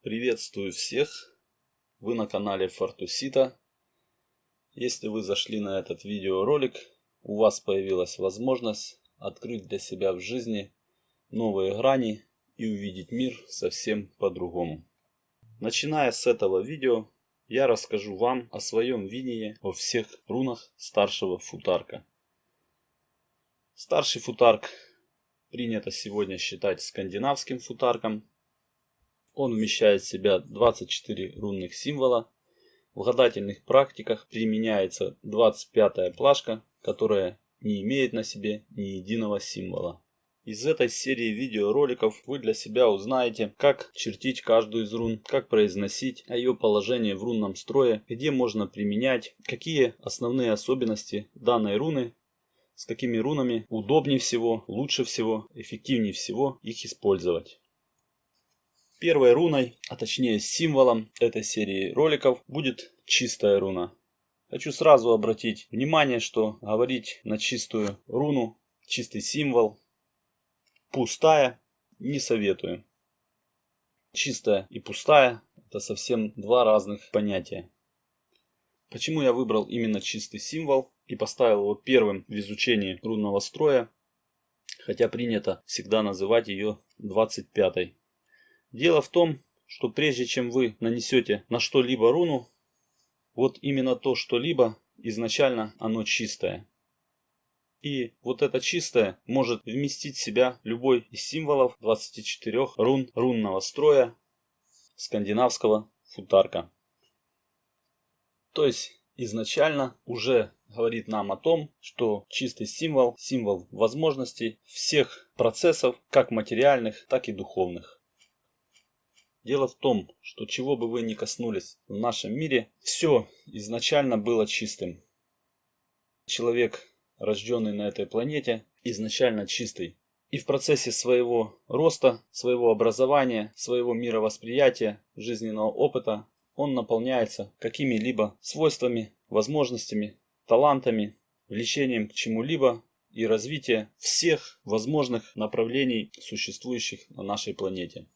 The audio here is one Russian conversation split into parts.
Приветствую всех! Вы на канале Фортусита. Если вы зашли на этот видеоролик, у вас появилась возможность открыть для себя в жизни новые грани и увидеть мир совсем по-другому. Начиная с этого видео, я расскажу вам о своем видении о всех рунах старшего футарка. Старший футарк принято сегодня считать скандинавским футарком. Он вмещает в себя 24 рунных символа. В гадательных практиках применяется 25-я плашка, которая не имеет на себе ни единого символа. Из этой серии видеороликов вы для себя узнаете, как чертить каждую из рун, как произносить, о ее положении в рунном строе, где можно применять, какие основные особенности данной руны, с какими рунами удобнее всего, лучше всего, эффективнее всего их использовать. Первой руной, а точнее символом этой серии роликов будет чистая руна. Хочу сразу обратить внимание, что говорить на чистую руну, чистый символ, пустая не советую. Чистая и пустая — это совсем два разных понятия. Почему я выбрал именно чистый символ и поставил его первым в изучении рунного строя, хотя принято всегда называть ее 25-й. Дело в том, что прежде чем вы нанесете на что-либо руну, вот именно то что-либо изначально оно чистое. И вот это чистое может вместить в себя любой из символов 24 рун рунного строя скандинавского футарка. То есть изначально уже говорит нам о том, что чистый символ – символ возможностей всех процессов, как материальных, так и духовных. Дело в том, что чего бы вы ни коснулись в нашем мире, все изначально было чистым. Человек, рожденный на этой планете, изначально чистый. И в процессе своего роста, своего образования, своего мировосприятия, жизненного опыта, он наполняется какими-либо свойствами, возможностями, талантами, влечением к чему-либо и развитие всех возможных направлений, существующих на нашей планете.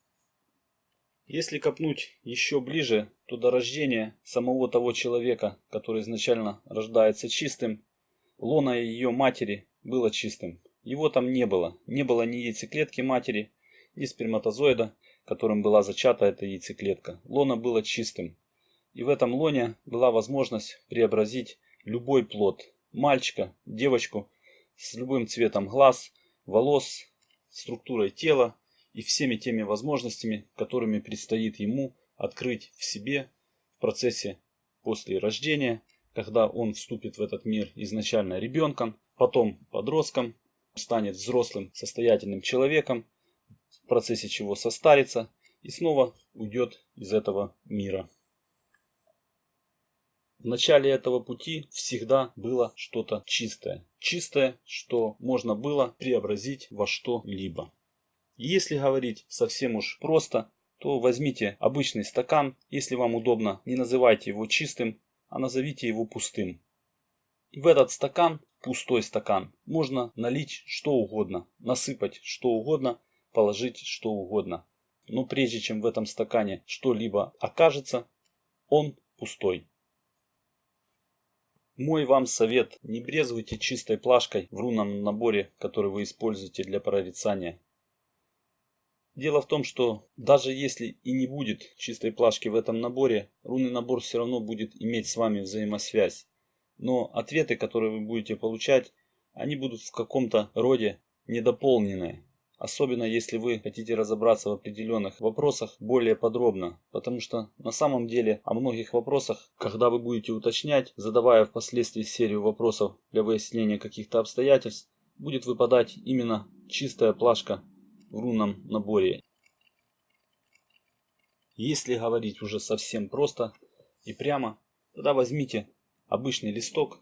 Если копнуть еще ближе, то до рождения самого того человека, который изначально рождается чистым, лоно ее матери было чистым. Его там не было. Не было ни яйцеклетки матери, ни сперматозоида, которым была зачата эта яйцеклетка. Лоно было чистым. И в этом лоне была возможность преобразить любой плод. Мальчика, девочку с любым цветом глаз, волос, структурой тела и всеми теми возможностями, которыми предстоит ему открыть в себе в процессе после рождения, когда он вступит в этот мир изначально ребенком, потом подростком, станет взрослым состоятельным человеком, в процессе чего состарится и снова уйдет из этого мира. В начале этого пути всегда было что-то чистое. Чистое, что можно было преобразить во что-либо. Если говорить совсем уж просто, то возьмите обычный стакан, если вам удобно, не называйте его чистым, а назовите его пустым. И в этот стакан, пустой стакан, можно налить что угодно, насыпать что угодно, положить что угодно. Но прежде чем в этом стакане что-либо окажется, он пустой. Мой вам совет: не брезгуйте чистой плашкой в рунном наборе, который вы используете для прорицания. Дело в том, что даже если и не будет чистой плашки в этом наборе, рунный набор все равно будет иметь с вами взаимосвязь. Но ответы, которые вы будете получать, они будут в каком-то роде недополненные. Особенно если вы хотите разобраться в определенных вопросах более подробно. Потому что на самом деле о многих вопросах, когда вы будете уточнять, задавая впоследствии серию вопросов для выяснения каких-то обстоятельств, будет выпадать именно чистая плашка в рунном наборе. Если говорить уже совсем просто и прямо, тогда возьмите обычный листок,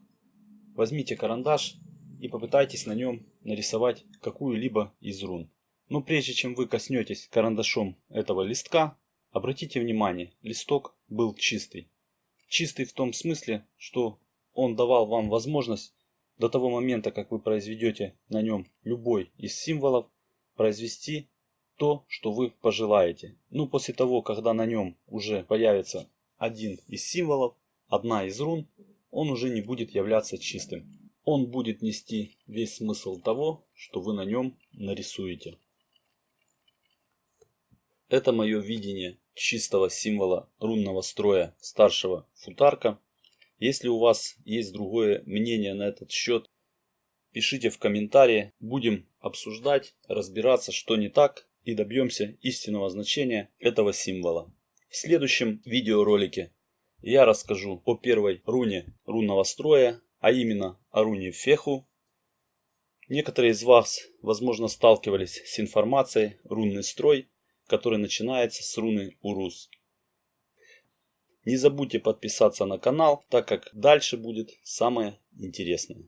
возьмите карандаш и попытайтесь на нем нарисовать какую-либо из рун. Но прежде чем вы коснетесь карандашом этого листка, обратите внимание, листок был чистый. Чистый в том смысле, что он давал вам возможность до того момента, как вы произведете на нем любой из символов, произвести то, что вы пожелаете. Ну, после того, когда на нем уже появится один из символов, одна из рун, он уже не будет являться чистым. Он будет нести весь смысл того, что вы на нем нарисуете. Это мое видение чистого символа рунного строя старшего футарка. Если у вас есть другое мнение на этот счет, пишите в комментарии. Будем обсуждать, разбираться, что не так, и добьемся истинного значения этого символа. В следующем видеоролике я расскажу о первой руне рунного строя, а именно о руне Феху. Некоторые из вас, возможно, сталкивались с информацией рунный строй, который начинается с руны Урус. Не забудьте подписаться на канал, так как дальше будет самое интересное.